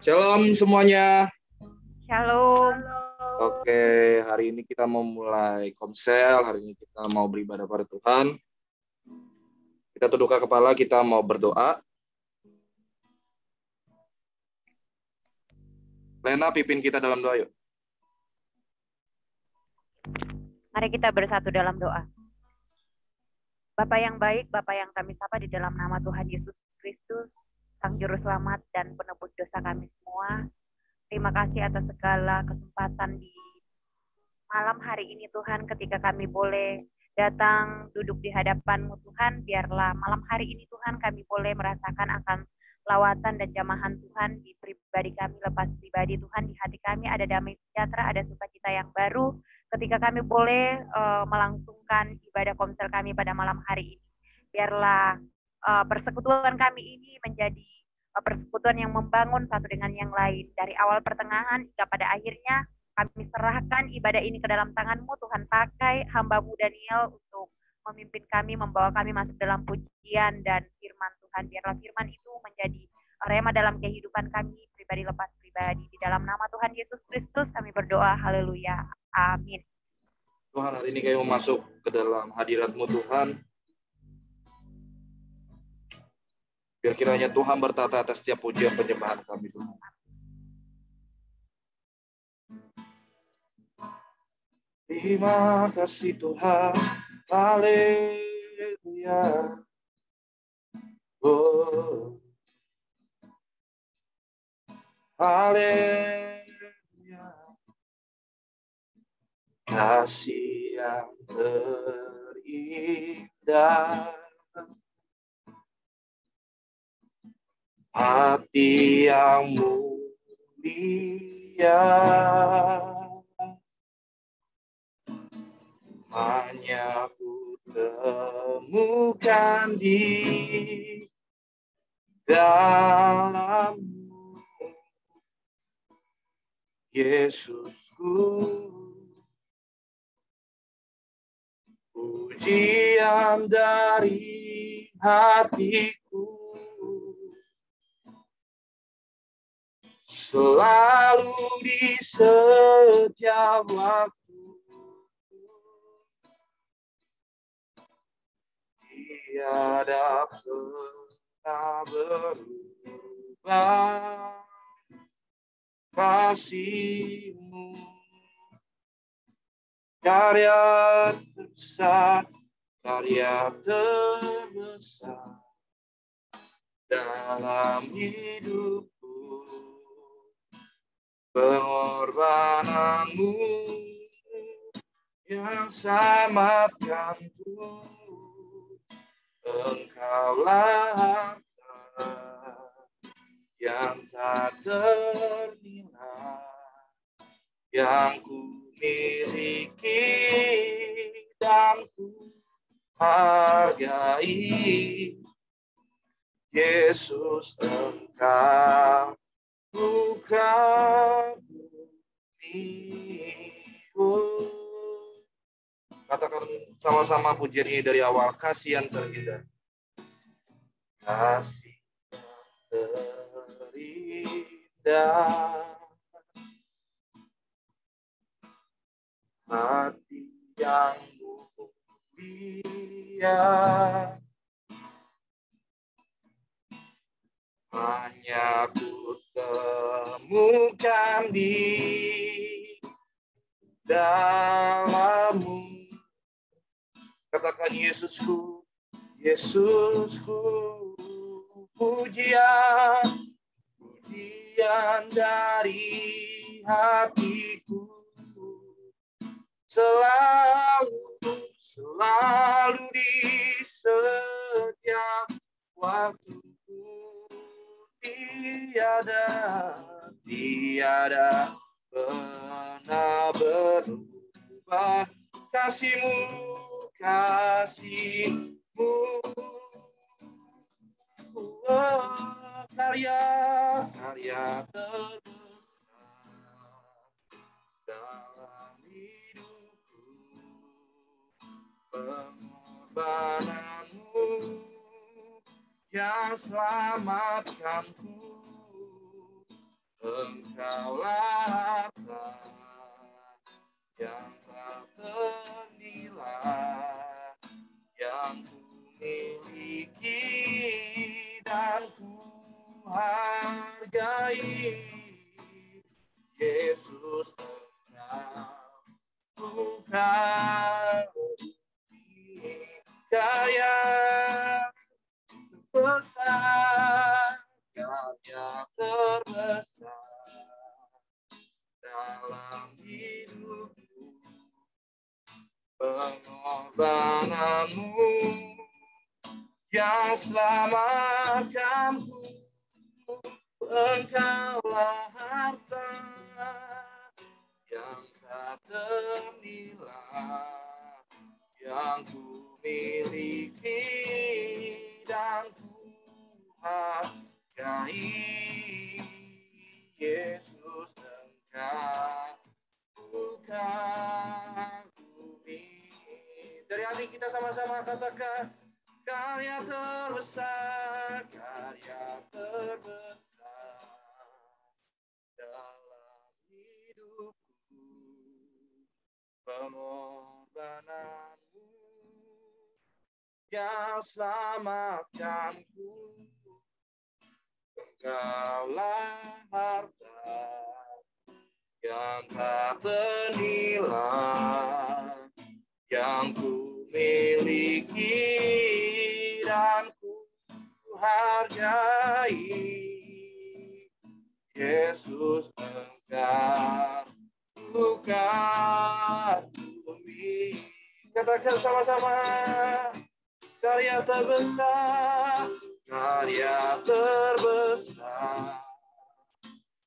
Shalom semuanya. Shalom. Oke, hari ini kita mau mulai komsel. Hari ini kita mau beribadah pada Tuhan. Kita tundukkan kepala, kita mau berdoa. Lena, pimpin kita dalam doa yuk. Mari kita bersatu dalam doa. Bapa yang baik, Bapa yang kami sapa di dalam nama Tuhan Yesus Kristus, Sang Juru Selamat dan penebus dosa kami semua. Terima kasih atas segala kesempatan di malam hari ini Tuhan, ketika kami boleh datang duduk di hadapan-Mu Tuhan. Biarlah malam hari ini Tuhan kami boleh merasakan akan lawatan dan jamahan Tuhan di pribadi kami, lepas pribadi Tuhan, di hati kami ada damai sejahtera, ada sukacita yang baru ketika kami boleh melangsungkan ibadah komsel kami pada malam hari ini. Biarlah persekutuan kami ini menjadi persekutuan yang membangun satu dengan yang lain, dari awal pertengahan hingga pada akhirnya. Kami serahkan ibadah ini ke dalam tangan-Mu, Tuhan. Pakai hamba-Mu Daniel untuk memimpin kami, membawa kami masuk dalam pujian dan firman Tuhan. Biarlah firman itu menjadi rema dalam kehidupan kami, pribadi lepas pribadi. Di dalam nama Tuhan Yesus Kristus kami berdoa, haleluya, amin. Tuhan, hari ini kami mau masuk ke dalam hadirat-Mu Tuhan. Biar kiranya Tuhan bertata atas setiap pujian penyembahan kami Tuhan. Terima kasih Tuhan, haleluya. Oh, haleluya. Kasih yang terindah, hati yang mulia, hanya ku temukan di dalam-Mu, Yesusku. Pujian dari hatiku selalu di setiap waktu. Tiada pernah berubah kasih-Mu. Karya terbesar dalam hidupku, pengorbanan-Mu yang selamatkanku. Engkaulah harta yang tak ternilai, yang ku miliki dan ku hargai. Yesus, Engkau bukan bumi. Katakan sama-sama pujian ini dari awal. Kasih yang terindah. Kasih yang terindah. Hati yang mulia. Hanya ku temukan di dalam-Mu. Katakan Yesusku, Yesusku, pujian dari hatiku, selalu di setiap waktu. Tiada pernah berubah kasih-Mu. Karya terbesar dalam hidupku, pengorbanan-Mu yang selamatkanku. Engkaulah harta yang tak ternilai, yang ku miliki dan ku hargai. Yesus, Engkau bukan kaya besar, karya terbesar dalam hidupku, pengorbananmu yang selamatkanku. Engkaulah harta yang tak ternilai, yang ku miliki dan ku hargai. Yesus, Engkau bukan bumi. Dari hati kita sama-sama katakan, karya terbesar dalam hidupku, pengorbananmu yang selamatkanku. Engkaulah harta yang tak ternilai, yang ku miliki dan ku hargai. Yesus, Engkau bukan bumi. Katakan sama-sama, karya terbesar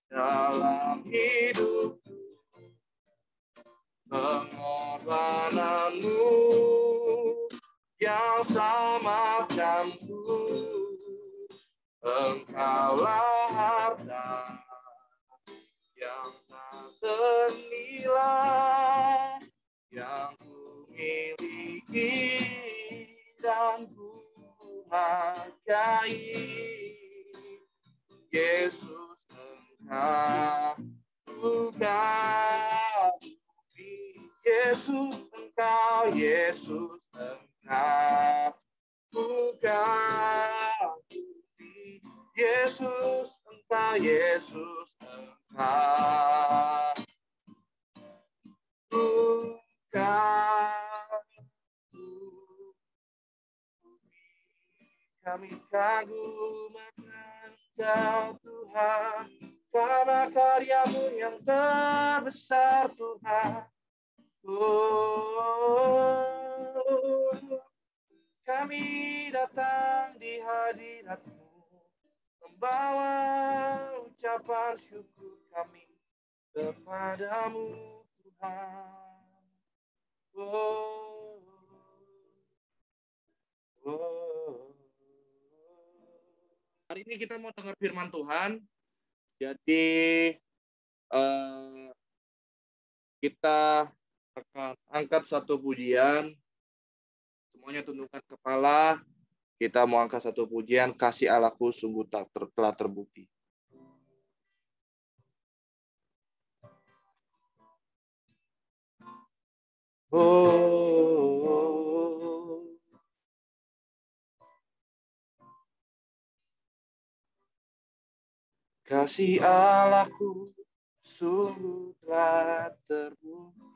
dalam hidupku, pengorbananmu yang selamatkanku. Engkaulah harta yang tak ternilai, yang ku miliki dan ku hargai. Yesus, Engkau bukan bumi. Yesus, Engkau bukan bumi. Yesus, Engkau bukan bumi. Kami kagum akan Engkau, Tuhan, karena karya-Mu yang terbesar, Tuhan. Oh, kami datang di hadirat-Mu, membawa ucapan syukur kami kepadamu, Tuhan. Oh, oh. Hari ini kita mau dengar firman Tuhan. Jadi kita akan angkat satu pujian. Semuanya tundukkan kepala. Kita mau angkat satu pujian, kasih Allahku sungguh telah terbukti. Oh, kasih Allahku sungguh telah terbukti.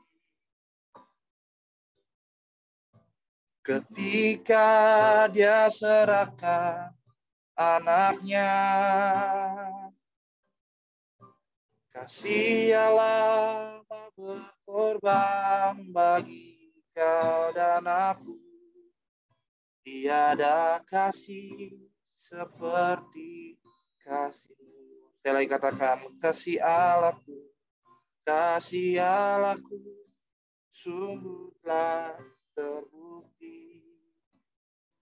Ketika Dia serahkan anaknya, kasih Allah berkorban bagi kau dan aku. Tiada kasih seperti kasih-Mu. Saya lagi katakan, kasih Allahku sungguh telah terbukti.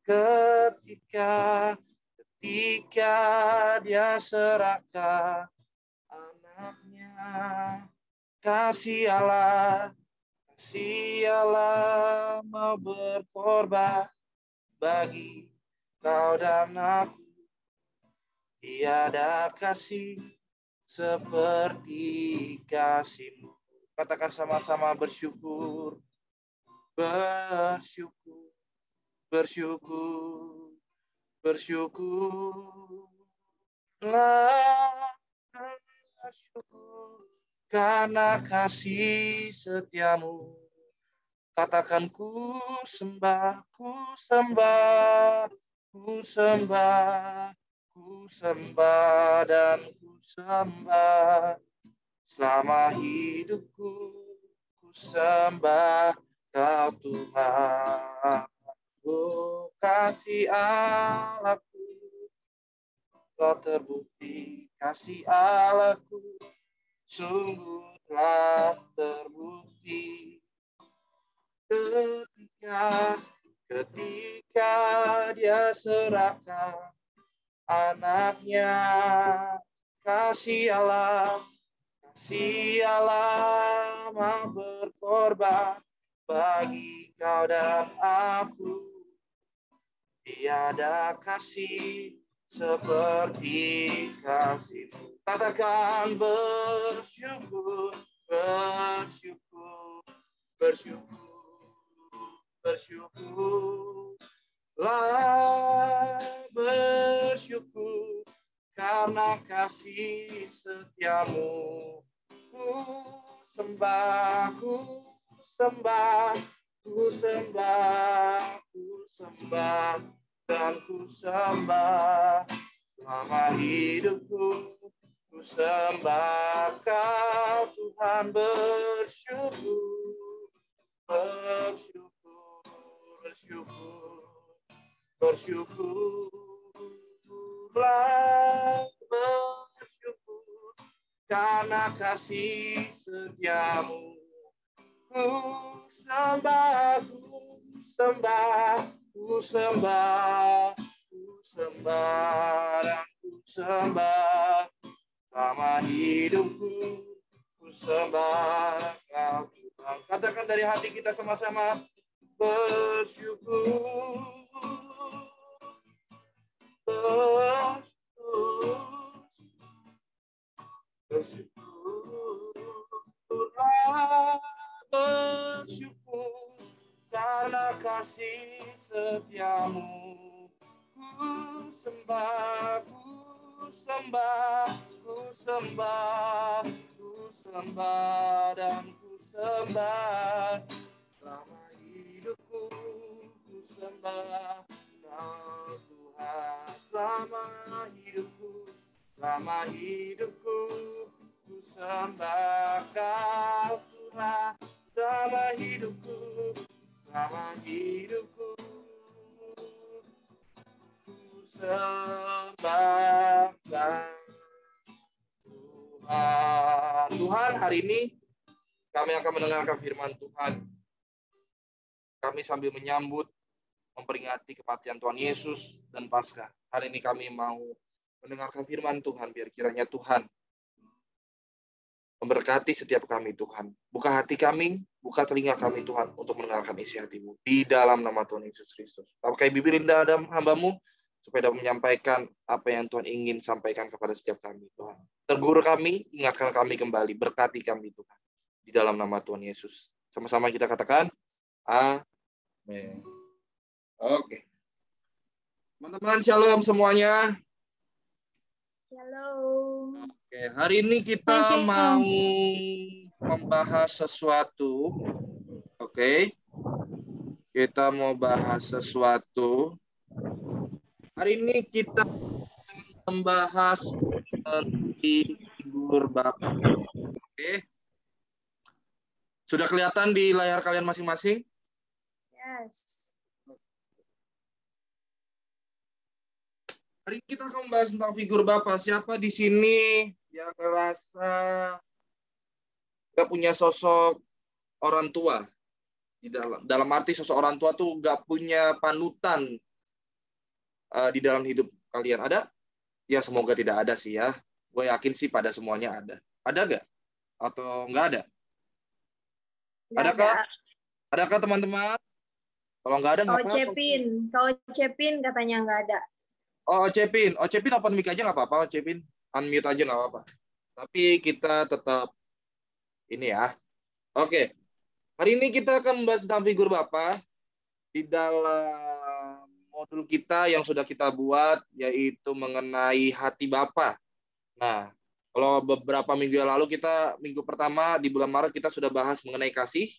Ketika Dia serahkan anaknya, kasih Allah mau berkorban bagi kau dan aku. Tiada kasih seperti kasih-Mu. Katakan sama-sama bersyukur, bersyukur, bersyukur, bersyukurlah, bersyukur karena kasih setiamu. Katakan ku sembah, ku sembah, ku sembah, ku sembah dan ku sembah. Selama hidupku, ku sembah Kau Tuhan. Oh kasih Allahku, Kau terbukti. Kasih Allahku, sungguh telah terbukti. Ketika Dia serahkan anaknya, kasih Allah mau berkorban bagi kau dan aku. Tiada kasih seperti kasih-Mu. Katakan bersyukur, bersyukur, bersyukur, bersyukurlah, bersyukur karena kasih setiamu. Ku sembah, ku sembah, ku sembah, ku sembah dan ku sembah. Selama hidupku, ku sembah Kau Tuhan. Bersyukur, bersyukur, bersyukur, bersyukurlah, bersyukur karena kasih setiamu. Ku sembah, ku sembah, ku sembah, ku sembah dan ku sembah. Selama hidupku, ku sembah Kau Tuhan. Katakan dari hati kita sama-sama, bersyukur, bersyukur, bersyukurlah, bersyukur karena kasih setiamu. Ku sembah, ku sembah, ku sembah, ku sembah dan ku sembah. Selama hidupku, ku sembah Kau Tuhan. Selama hidupku, ku sembah Kau Tuhan. Selama hidupku, ku sembah Kau Tuhan. Tuhan, hari ini kami akan mendengarkan firman Tuhan. Kami sambil menyambut, memperingati kematian Tuhan Yesus dan Paskah. Hari ini kami mau mendengarkan firman Tuhan, biar kiranya Tuhan memberkati setiap kami, Tuhan. Buka hati kami, buka telinga kami, Tuhan, untuk mendengarkan isi hati-Mu. Di dalam nama Tuhan Yesus Kristus. Pakai bibir indah dan hamba-Mu, supaya dapat menyampaikan apa yang Tuhan ingin sampaikan kepada setiap kami, Tuhan. Tegur kami, ingatkan kami kembali, berkati kami, Tuhan. Di dalam nama Tuhan Yesus. Sama-sama kita katakan, amin. Oke. Teman-teman, shalom semuanya. Shalom. Oke, hari ini kita mau membahas sesuatu. Oke. Kita mau bahas sesuatu. Hari ini kita membahas tentang figur Bapa. Oke. Sudah kelihatan di layar kalian masing-masing? Yes. Hari ini kita akan membahas tentang figur Bapa. Siapa di sini yang merasa gak punya sosok orang tua? Di dalam arti sosok orang tua tuh gak punya panutan di dalam hidup kalian. Ada? Ya semoga tidak ada sih ya. Gue yakin sih pada semuanya ada. Ada gak? Atau nggak ada? Adakah? Adakah teman-teman? Kalau nggak ada, nggak apa-apa. Kau Cepin katanya nggak ada. Oh, Cepin open mic aja nggak apa-apa. Cepin unmute aja nggak apa-apa. Tapi kita tetap ini ya. Oke. Hari ini kita akan membahas tentang figur Bapa di dalam modul kita yang sudah kita buat, yaitu mengenai hati Bapa. Nah, kalau beberapa minggu yang lalu minggu pertama di bulan Maret kita sudah bahas mengenai kasih.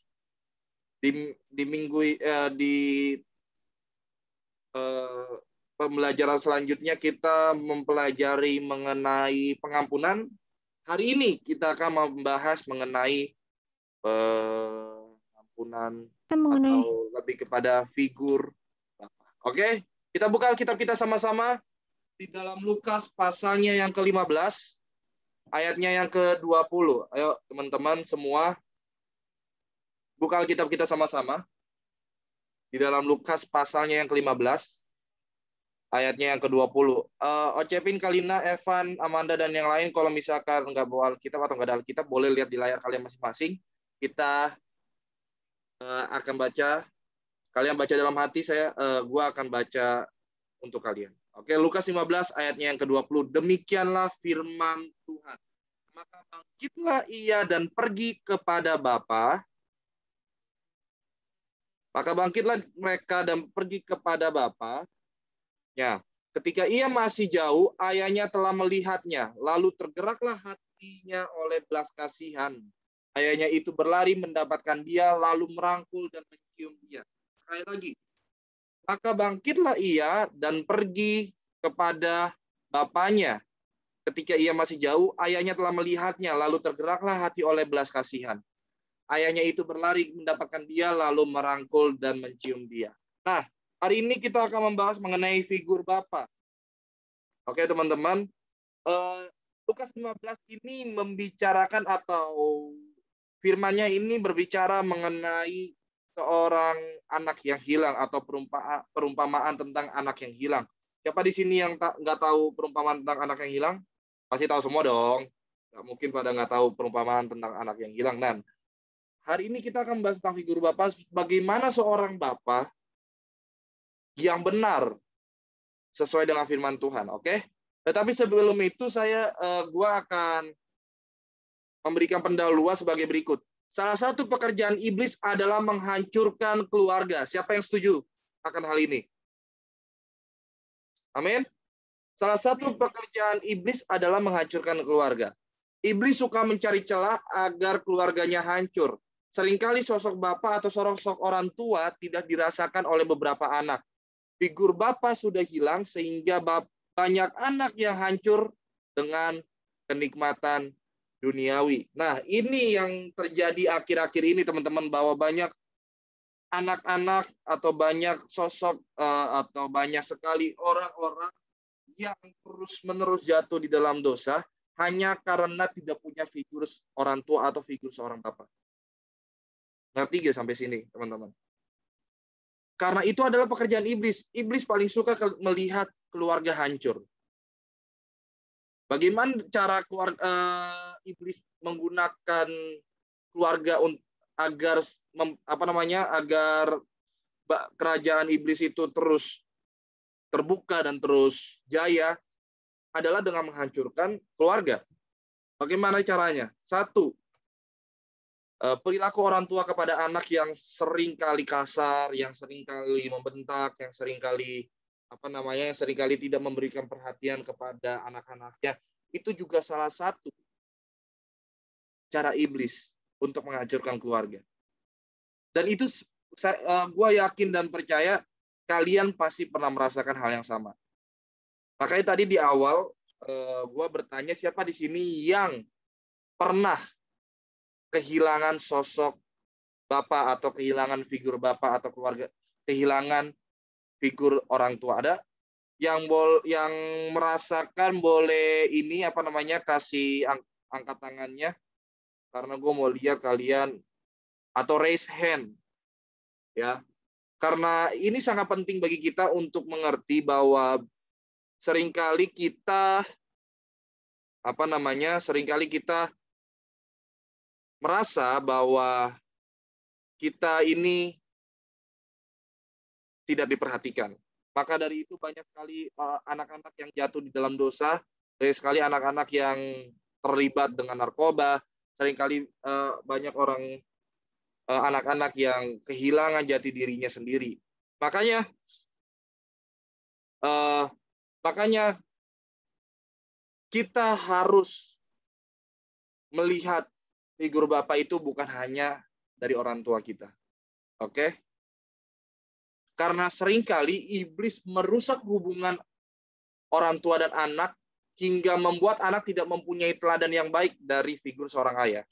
Di minggu di pembelajaran selanjutnya kita mempelajari mengenai pengampunan. Hari ini kita akan membahas mengenai pengampunan atau lebih kepada figur. Oke, kita buka Alkitab kita sama-sama di dalam Lukas pasalnya yang ke-15, ayatnya yang ke-20. Ayo teman-teman semua, buka Alkitab kita sama-sama di dalam Lukas pasalnya yang ke-15, ayatnya yang ke-20. Ocepin, Kalina, Evan, Amanda, dan yang lain, kalau misalkan nggak bawa Alkitab atau nggak ada Alkitab, boleh lihat di layar kalian masing-masing. Kita akan baca. Kalian baca dalam hati, gua akan baca untuk kalian. Oke, Lukas 15 ayatnya yang ke-20. Demikianlah firman Tuhan. Maka bangkitlah ia dan pergi kepada Bapa. Maka bangkitlah mereka dan pergi kepada Bapa. Ya, ketika ia masih jauh, ayahnya telah melihatnya. Lalu tergeraklah hatinya oleh belas kasihan. Ayahnya itu berlari mendapatkan dia, lalu merangkul dan mencium dia. Sekali lagi. Maka bangkitlah ia dan pergi kepada bapaknya. Ketika ia masih jauh, ayahnya telah melihatnya, lalu tergeraklah hati oleh belas kasihan. Ayahnya itu berlari mendapatkan dia, lalu merangkul dan mencium dia. Nah, hari ini kita akan membahas mengenai figur Bapa. Oke, teman-teman. Lukas 15 ini membicarakan atau firman-Nya ini berbicara mengenai seorang anak yang hilang atau perumpamaan tentang anak yang hilang. Siapa di sini yang nggak tahu perumpamaan tentang anak yang hilang? Pasti tahu semua dong. Nggak mungkin pada nggak tahu perumpamaan tentang anak yang hilang. Dan hari ini kita akan membahas tentang figur Bapa, bagaimana seorang Bapa yang benar sesuai dengan firman Tuhan. Oke? Tetapi sebelum itu gua akan memberikan pendahuluan sebagai berikut. Salah satu pekerjaan iblis adalah menghancurkan keluarga. Siapa yang setuju akan hal ini? Amin. Salah satu pekerjaan iblis adalah menghancurkan keluarga. Iblis suka mencari celah agar keluarganya hancur. Seringkali sosok bapak atau sosok orang tua tidak dirasakan oleh beberapa anak. Figur bapak sudah hilang sehingga banyak anak yang hancur dengan kenikmatan duniawi. Nah, ini yang terjadi akhir-akhir ini, teman-teman, bahwa banyak anak-anak atau banyak sosok atau banyak sekali orang-orang yang terus-menerus jatuh di dalam dosa hanya karena tidak punya figur orang tua atau figur seorang bapak. Ngerti gak sampai sini, teman-teman? Karena itu adalah pekerjaan iblis. Iblis paling suka melihat keluarga hancur. Bagaimana cara iblis menggunakan keluarga agar agar kerajaan iblis itu terus terbuka dan terus jaya adalah dengan menghancurkan keluarga. Bagaimana caranya? Satu, perilaku orang tua kepada anak yang sering kali kasar, yang sering kali membentak, yang sering kali tidak memberikan perhatian kepada anak-anaknya, itu juga salah satu cara iblis untuk menghancurkan keluarga. Dan itu gue yakin dan percaya kalian pasti pernah merasakan hal yang sama. Makanya tadi di awal gue bertanya siapa di sini yang pernah kehilangan sosok bapak atau kehilangan figur bapak atau keluarga, kehilangan figur orang tua. Ada yang merasakan, boleh ini kasih angkat tangannya, karena gue mau lihat kalian, atau raise hand ya, karena ini sangat penting bagi kita untuk mengerti bahwa seringkali kita merasa bahwa kita ini tidak diperhatikan. Maka dari itu banyak sekali anak-anak yang jatuh di dalam dosa, banyak sekali anak-anak yang terlibat dengan narkoba, seringkali banyak orang anak-anak yang kehilangan jati dirinya sendiri. Makanya kita harus melihat figur Bapak itu bukan hanya dari orang tua kita. Oke? Karena seringkali iblis merusak hubungan orang tua dan anak hingga membuat anak tidak mempunyai teladan yang baik dari figur seorang ayah.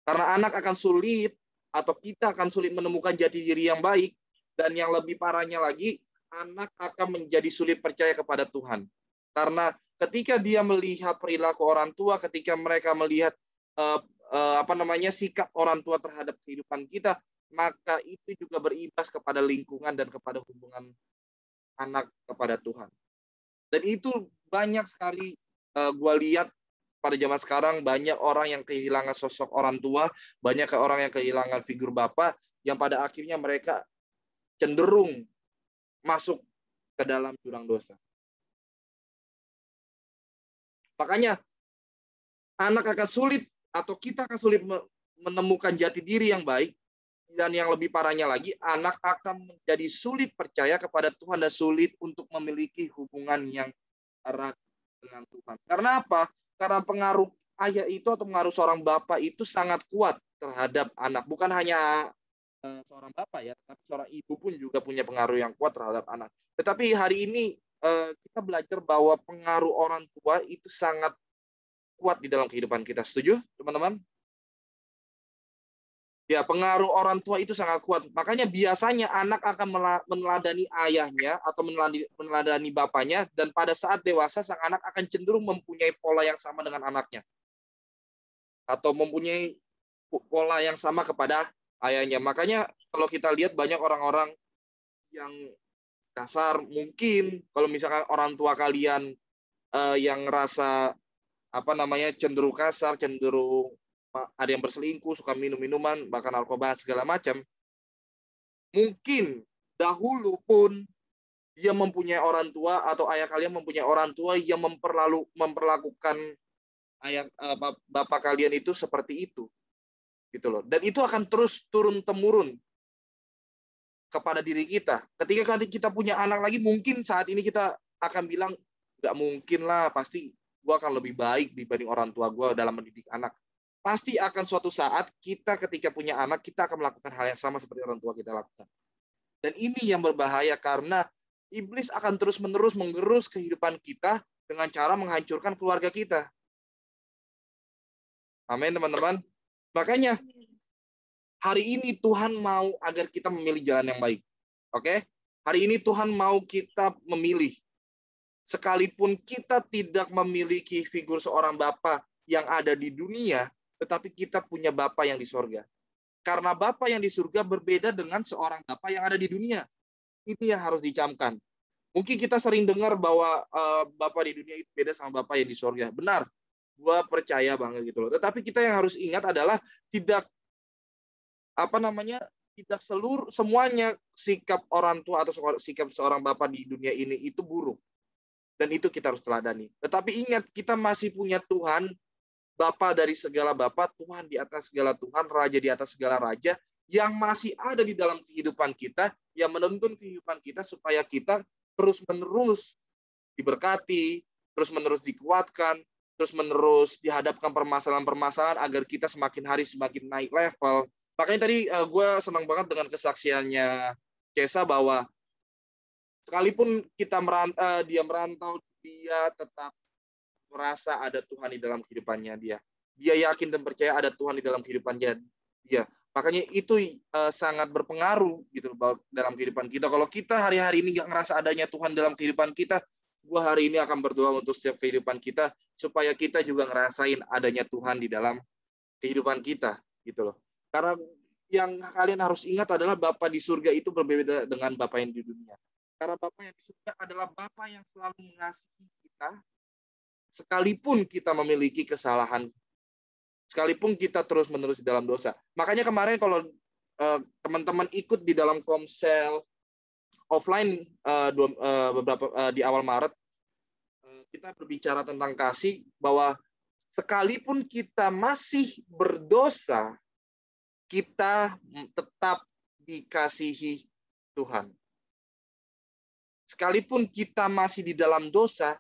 Karena anak akan sulit atau kita akan sulit menemukan jati diri yang baik, dan yang lebih parahnya lagi, anak akan menjadi sulit percaya kepada Tuhan. Karena ketika dia melihat perilaku orang tua, ketika mereka melihat sikap orang tua terhadap kehidupan kita, maka itu juga berimbas kepada lingkungan dan kepada hubungan anak kepada Tuhan. Dan itu banyak sekali gue lihat pada zaman sekarang, banyak orang yang kehilangan sosok orang tua, banyak orang yang kehilangan figur bapak, yang pada akhirnya mereka cenderung masuk ke dalam jurang dosa. Makanya anak akan sulit atau kita akan sulit menemukan jati diri yang baik, dan yang lebih parahnya lagi, anak akan menjadi sulit percaya kepada Tuhan dan sulit untuk memiliki hubungan yang erat dengan Tuhan. Karena apa? Karena pengaruh ayah itu atau pengaruh seorang bapak itu sangat kuat terhadap anak. Bukan hanya seorang bapak ya, tapi seorang ibu pun juga punya pengaruh yang kuat terhadap anak. Tetapi hari ini kita belajar bahwa pengaruh orang tua itu sangat kuat di dalam kehidupan kita. Setuju, teman-teman? Ya, pengaruh orang tua itu sangat kuat. Makanya biasanya anak akan meneladani ayahnya atau meneladani bapaknya, dan pada saat dewasa sang anak akan cenderung mempunyai pola yang sama dengan anaknya. Atau mempunyai pola yang sama kepada ayahnya. Makanya kalau kita lihat banyak orang-orang yang kasar, mungkin kalau misalkan orang tua kalian yang ngerasa cenderung kasar, cenderung ada yang berselingkuh, suka minum-minuman, bahkan narkoba segala macam. Mungkin dahulu pun dia mempunyai orang tua atau ayah kalian mempunyai orang tua yang memperlakukan bapak kalian itu seperti itu. Gitu loh. Dan itu akan terus turun-temurun kepada diri kita. Ketika kita punya anak lagi, mungkin saat ini kita akan bilang, nggak mungkin lah, pasti gue akan lebih baik dibanding orang tua gue dalam mendidik anak. Pasti akan suatu saat kita ketika punya anak, kita akan melakukan hal yang sama seperti orang tua kita lakukan. Dan ini yang berbahaya karena iblis akan terus-menerus menggerus kehidupan kita dengan cara menghancurkan keluarga kita. Amin, teman-teman. Makanya hari ini Tuhan mau agar kita memilih jalan yang baik. Oke? Hari ini Tuhan mau kita memilih. Sekalipun kita tidak memiliki figur seorang bapa yang ada di dunia, tetapi kita punya Bapa yang di surga. Karena Bapa yang di surga berbeda dengan seorang Bapa yang ada di dunia. Ini yang harus dicamkan. Mungkin kita sering dengar bahwa Bapa di dunia itu beda sama Bapa yang di surga. Benar, gua percaya banget gitu loh. Tetapi kita yang harus ingat adalah tidak semuanya sikap orang tua atau sikap seorang Bapa di dunia ini itu buruk. Dan itu kita harus teladani. Tetapi ingat, kita masih punya Tuhan, Bapa dari segala Bapa, Tuhan di atas segala Tuhan, Raja di atas segala Raja, yang masih ada di dalam kehidupan kita, yang menuntun kehidupan kita supaya kita terus-menerus diberkati, terus-menerus dikuatkan, terus-menerus dihadapkan permasalahan-permasalahan agar kita semakin hari semakin naik level. Makanya tadi gue senang banget dengan kesaksiannya Cesa bahwa sekalipun dia merantau, dia tetap merasa ada Tuhan di dalam kehidupannya dia. Dia yakin dan percaya ada Tuhan di dalam kehidupannya dia. Makanya itu sangat berpengaruh gitu dalam kehidupan kita. Kalau kita hari-hari ini nggak ngerasa adanya Tuhan dalam kehidupan kita, gua hari ini akan berdoa untuk setiap kehidupan kita supaya kita juga ngerasain adanya Tuhan di dalam kehidupan kita gitu loh. Karena yang kalian harus ingat adalah Bapa di surga itu berbeda dengan Bapa yang di dunia. Karena Bapa yang di surga adalah Bapa yang selalu mengasihi kita, sekalipun kita memiliki kesalahan, sekalipun kita terus-menerus di dalam dosa. Makanya kemarin kalau teman-teman ikut di dalam komsel offline beberapa di awal Maret, kita berbicara tentang kasih, bahwa sekalipun kita masih berdosa, kita tetap dikasihi Tuhan. Sekalipun kita masih di dalam dosa,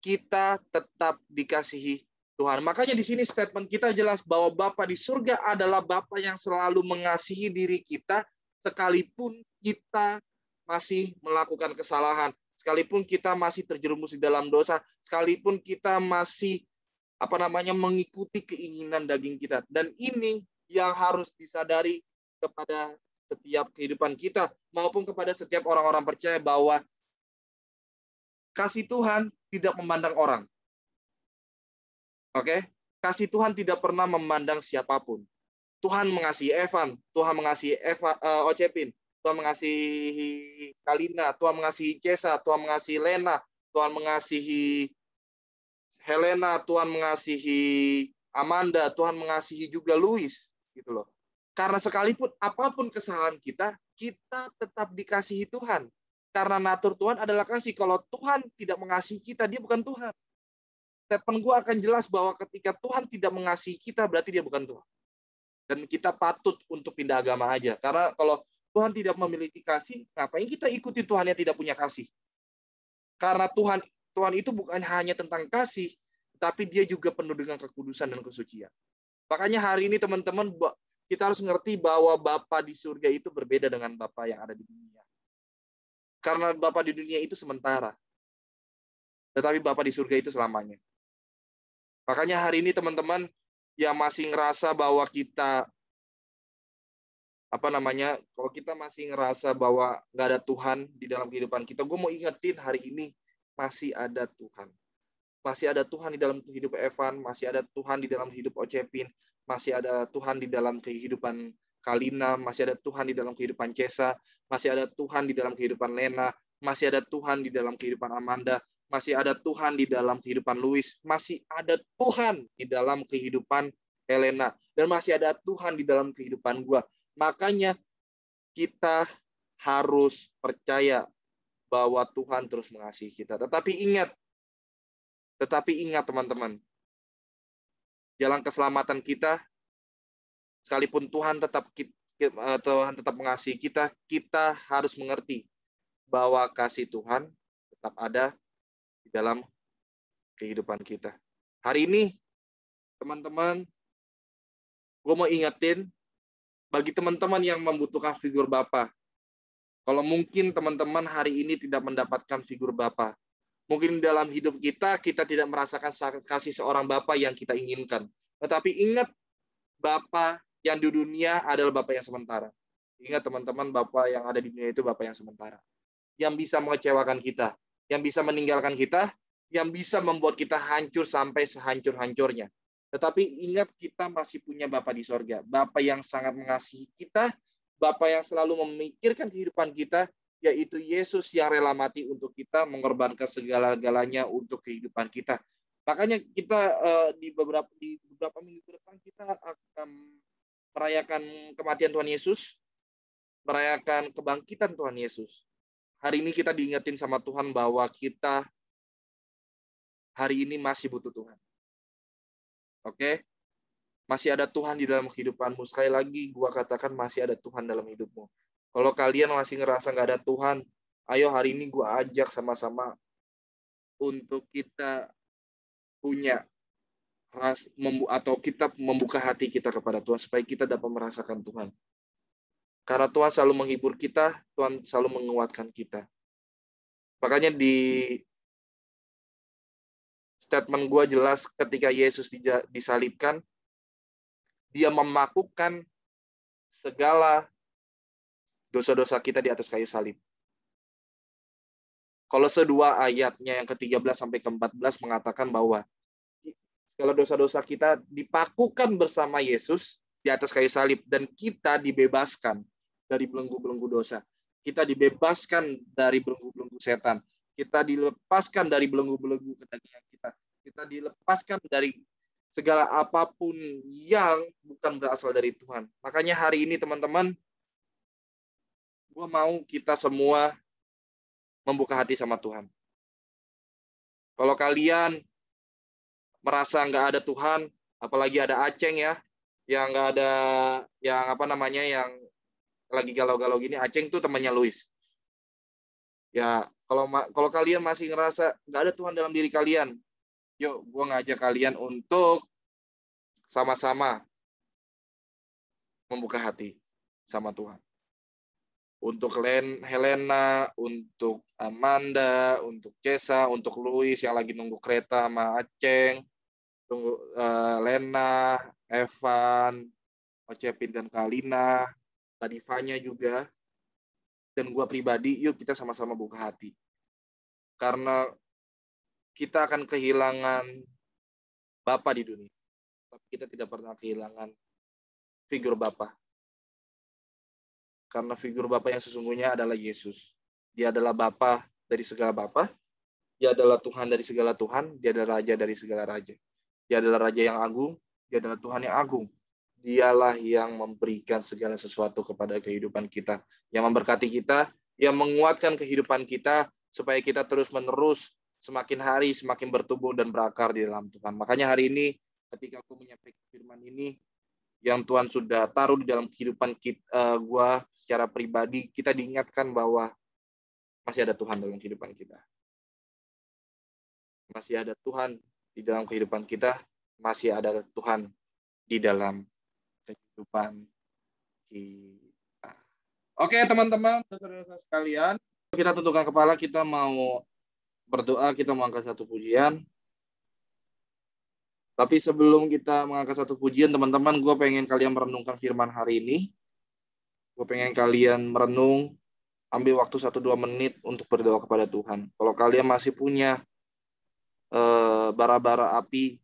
kita tetap dikasihi Tuhan. Makanya di sini statement kita jelas bahwa Bapa di surga adalah Bapa yang selalu mengasihi diri kita, sekalipun kita masih melakukan kesalahan, sekalipun kita masih terjerumus di dalam dosa, sekalipun kita masih mengikuti keinginan daging kita. Dan ini yang harus disadari kepada setiap kehidupan kita maupun kepada setiap orang-orang percaya, bahwa kasih Tuhan tidak memandang orang. Oke? Kasih Tuhan tidak pernah memandang siapapun. Tuhan mengasihi Evan, Tuhan mengasihi Ocepin, Tuhan mengasihi Kalina, Tuhan mengasihi Cesa, Tuhan mengasihi Lena, Tuhan mengasihi Helena, Tuhan mengasihi Amanda, Tuhan mengasihi juga Louis, gitu loh. Karena sekalipun apapun kesalahan kita, kita tetap dikasihi Tuhan. Karena natur Tuhan adalah kasih. Kalau Tuhan tidak mengasihi kita, dia bukan Tuhan. Statement gue akan jelas bahwa ketika Tuhan tidak mengasihi kita, berarti dia bukan Tuhan. Dan kita patut untuk pindah agama aja. Karena kalau Tuhan tidak memiliki kasih, ngapain kita ikuti Tuhan yang tidak punya kasih? Karena Tuhan itu bukan hanya tentang kasih, tapi dia juga penuh dengan kekudusan dan kesucian. Makanya hari ini teman-teman, kita harus ngerti bahwa Bapa di surga itu berbeda dengan Bapa yang ada di dunia. Karena Bapa di dunia itu sementara. Tetapi Bapa di surga itu selamanya. Makanya hari ini teman-teman yang masih ngerasa bahwa kita kalau kita masih ngerasa bahwa nggak ada Tuhan di dalam kehidupan kita, gue mau ingetin hari ini masih ada Tuhan. Masih ada Tuhan di dalam kehidupan Evan, masih ada Tuhan di dalam hidup Ocepin, masih ada Tuhan di dalam kehidupan Kalina, masih ada Tuhan di dalam kehidupan Cesa, masih ada Tuhan di dalam kehidupan Lena, masih ada Tuhan di dalam kehidupan Amanda, masih ada Tuhan di dalam kehidupan Louis, masih ada Tuhan di dalam kehidupan Helena, dan masih ada Tuhan di dalam kehidupan gua. Makanya kita harus percaya bahwa Tuhan terus mengasihi kita. Tetapi ingat teman-teman, jalan keselamatan kita, sekalipun Tuhan tetap mengasihi kita, kita harus mengerti bahwa kasih Tuhan tetap ada di dalam kehidupan kita. Hari ini, teman-teman, gue mau ingetin, bagi teman-teman yang membutuhkan figur Bapa, kalau mungkin teman-teman hari ini tidak mendapatkan figur Bapa, mungkin dalam hidup kita tidak merasakan kasih seorang Bapa yang kita inginkan. Tetapi ingat, Bapa yang di dunia adalah Bapa yang sementara. Ingat teman-teman, Bapa yang ada di dunia itu Bapa yang sementara. Yang bisa mengecewakan kita, yang bisa meninggalkan kita, yang bisa membuat kita hancur sampai sehancur-hancurnya. Tetapi ingat, kita masih punya Bapa di sorga. Bapa yang sangat mengasihi kita, Bapa yang selalu memikirkan kehidupan kita, yaitu Yesus yang rela mati untuk kita, mengorbankan segala-galanya untuk kehidupan kita. Makanya kita di beberapa minggu ke depan kita akan merayakan kematian Tuhan Yesus, merayakan kebangkitan Tuhan Yesus. Hari ini kita diingetin sama Tuhan bahwa kita hari ini masih butuh Tuhan. Oke? Masih ada Tuhan di dalam kehidupanmu. Sekali lagi, gua katakan masih ada Tuhan dalam hidupmu. Kalau kalian masih ngerasa nggak ada Tuhan, ayo hari ini gua ajak sama-sama untuk kita punya atau kita membuka hati kita kepada Tuhan supaya kita dapat merasakan Tuhan. Karena Tuhan selalu menghibur kita, Tuhan selalu menguatkan kita. Makanya di statement gue jelas, ketika Yesus disalibkan, dia memakukan segala dosa-dosa kita di atas kayu salib. Kolose 2 ayatnya yang ke-13 sampai ke-14 mengatakan bahwa segala dosa-dosa kita dipakukan bersama Yesus di atas kayu salib, dan kita dibebaskan dari belenggu-belenggu dosa. Kita dibebaskan dari belenggu-belenggu setan. Kita dilepaskan dari belenggu-belenggu kedagingan kita. Kita dilepaskan dari segala apapun yang bukan berasal dari Tuhan. Makanya hari ini teman-teman, gue mau kita semua membuka hati sama Tuhan. Kalau kalian merasa nggak ada Tuhan, apalagi ada Aceng ya, yang nggak ada, yang apa namanya, yang lagi galau-galau gini. Aceng tuh temannya Luis. Ya, kalau kalian masih ngerasa nggak ada Tuhan dalam diri kalian, yuk gue ngajak kalian untuk sama-sama membuka hati sama Tuhan. Untuk Helena, untuk Amanda, untuk Cesa, untuk Luis yang lagi nunggu kereta sama Aceng, tunggu Lena, Evan, Ocepin dan Kalina, tadi Fanya juga, dan gue pribadi, yuk kita sama-sama buka hati. Karena kita akan kehilangan Bapa di dunia, tapi kita tidak pernah kehilangan figur Bapa. Karena figur Bapa yang sesungguhnya adalah Yesus. Dia adalah Bapa dari segala Bapa. Dia adalah Tuhan dari segala Tuhan. Dia adalah Raja dari segala Raja. Dia adalah Raja yang agung. Dia adalah Tuhan yang agung. Dialah yang memberikan segala sesuatu kepada kehidupan kita. Yang memberkati kita. Yang menguatkan kehidupan kita. Supaya kita terus-menerus semakin hari semakin bertumbuh dan berakar di dalam Tuhan. Makanya hari ini ketika aku menyampaikan firman ini, yang Tuhan sudah taruh di dalam kehidupan kita, gua secara pribadi, kita diingatkan bahwa masih ada Tuhan dalam kehidupan kita. Masih ada Tuhan di dalam kehidupan kita, masih ada Tuhan di dalam kehidupan kita. Oke, teman-teman, saudara-saudara sekalian, kita tundukkan kepala, kita mau berdoa, kita mau angkat satu pujian. Tapi sebelum kita mengangkat satu pujian, teman-teman, gue pengen kalian merenungkan firman hari ini. Gue pengen kalian merenung, ambil waktu 1-2 menit untuk berdoa kepada Tuhan. Kalau kalian masih punya bara-bara api,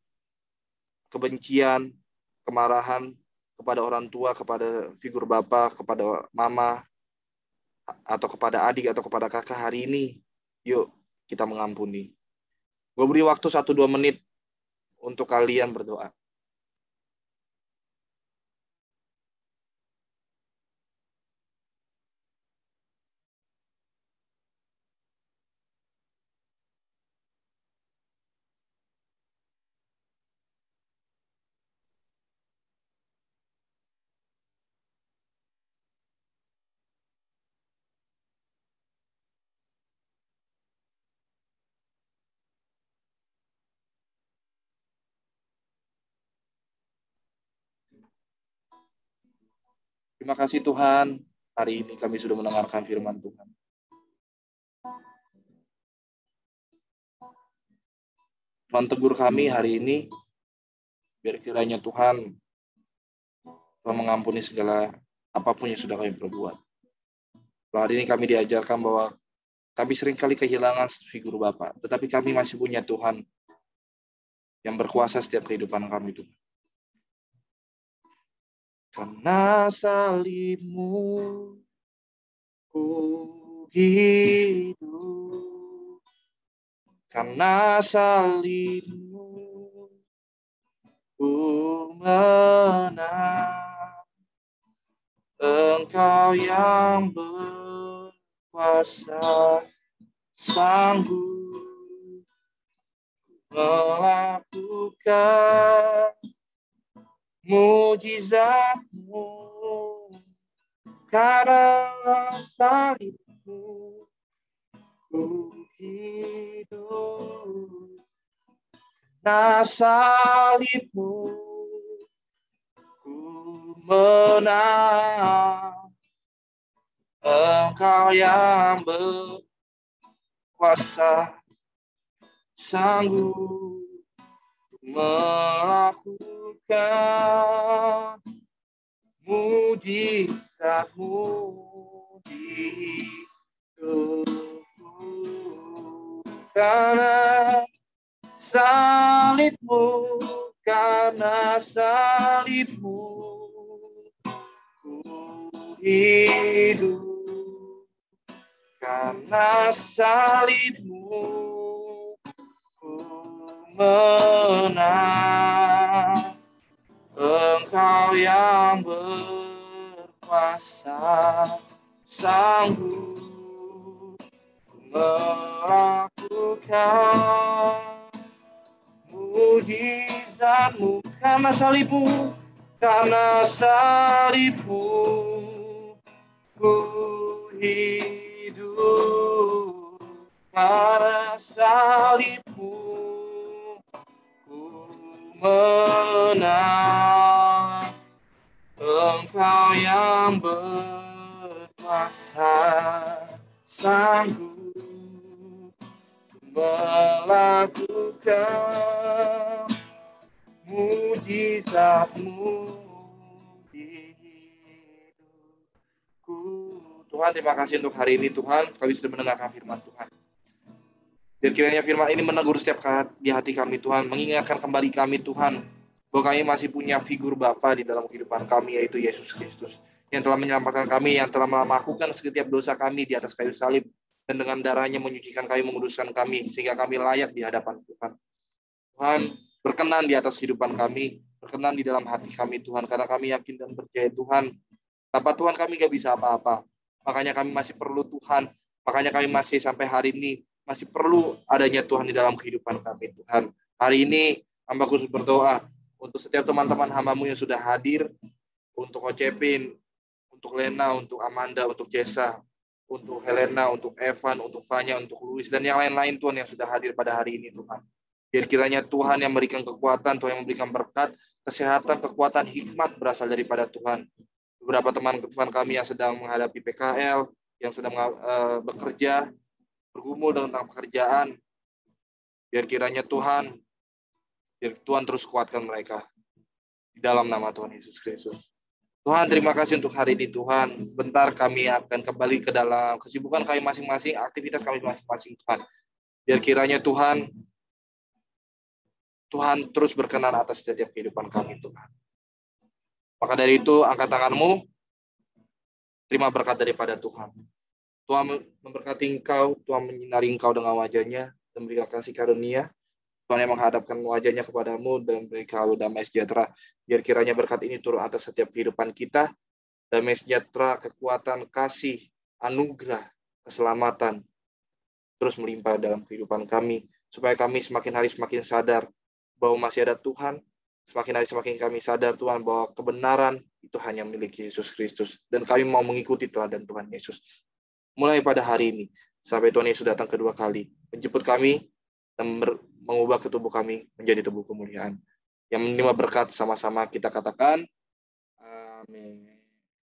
kebencian, kemarahan kepada orang tua, kepada figur bapak, kepada mama, atau kepada adik, atau kepada kakak hari ini, yuk kita mengampuni. Gue beri waktu 1-2 menit untuk kalian berdoa. Terima kasih Tuhan, hari ini kami sudah mendengarkan firman Tuhan. Tuhan tegur kami hari ini, biar kiranya Tuhan mengampuni segala apapun yang sudah kami perbuat. Hari ini kami diajarkan bahwa kami seringkali kehilangan figur Bapa, tetapi kami masih punya Tuhan yang berkuasa setiap kehidupan kami, Tuhan. Karena salibmu ku hidup, karena salibmu ku menang, Engkau yang berkuasa sanggup melakukan mujizat-Mu, karena salibmu ku hidup, karena salibmu ku menang, Engkau yang berkuasa sanggup melakukan mujizat-Mu di hidupku, karena salibmu, karena salibmu ku hidup, karena salibmu ku menang, Engkau yang berkuasa sanggup melakukan mujizat kebaikan-Mu, karena salib-Mu, karena salib-Mu, ku hidup. Karena salib-Mu, ku menang. Engkau yang berkuasa, sanggup melakukan mujizat-Mu di hidupku. Tuhan, terima kasih untuk hari ini Tuhan, kami sudah mendengarkan firman Tuhan. Dan kiranya firman ini menegur setiap di hati kami Tuhan, mengingatkan kembali kami Tuhan, bahwa kami masih punya figur Bapa di dalam kehidupan kami, yaitu Yesus Kristus, yang telah menyelamatkan kami, yang telah melakukan setiap dosa kami di atas kayu salib, dan dengan darahnya menyucikan kami, menguduskan kami, sehingga kami layak di hadapan Tuhan. Tuhan, berkenan di atas kehidupan kami, berkenan di dalam hati kami Tuhan, karena kami yakin dan percaya Tuhan, tanpa Tuhan kami gak bisa apa-apa. Makanya kami masih perlu Tuhan, makanya kami masih sampai hari ini masih perlu adanya Tuhan di dalam kehidupan kami Tuhan. Hari ini hamba khusus berdoa untuk setiap teman-teman hamba-Mu yang sudah hadir, untuk Ocepin, untuk Lena, untuk Amanda, untuk Jessa, untuk Helena, untuk Evan, untuk Fanya, untuk Luis, dan yang lain-lain Tuhan yang sudah hadir pada hari ini Tuhan. Biar kiranya Tuhan yang memberikan kekuatan, Tuhan yang memberikan berkat, kesehatan, kekuatan, hikmat berasal daripada Tuhan. Beberapa teman-teman kami yang sedang menghadapi PKL, yang sedang bekerja, bergumul tentang pekerjaan, biar kiranya Tuhan terus kuatkan mereka di dalam nama Tuhan Yesus Kristus. Tuhan, terima kasih untuk hari ini Tuhan. Sebentar kami akan kembali ke dalam kesibukan kami masing-masing, aktivitas kami masing-masing Tuhan. Biar kiranya Tuhan terus berkenan atas setiap kehidupan kami Tuhan. Maka dari itu, angkat tanganmu, terima berkat daripada Tuhan. Tuhan memberkati engkau, Tuhan menyinari engkau dengan wajah-Nya, dan memberikan kasih karunia. Tuhan yang menghadapkan wajah-Nya kepadamu, dan berikan damai sejahtera. Biar kiranya berkat ini turun atas setiap kehidupan kita. Damai sejahtera, kekuatan, kasih, anugerah, keselamatan, terus melimpah dalam kehidupan kami. Supaya kami semakin hari semakin sadar bahwa masih ada Tuhan. Semakin hari semakin kami sadar Tuhan bahwa kebenaran itu hanya milik Yesus Kristus. Dan kami mau mengikuti teladan Tuhan Yesus. Mulai pada hari ini, sampai Tuhan Yesus datang kedua kali, menjemput kami, dan mengubah tubuh kami menjadi tubuh kemuliaan. Yang menerima berkat sama-sama kita katakan, amin.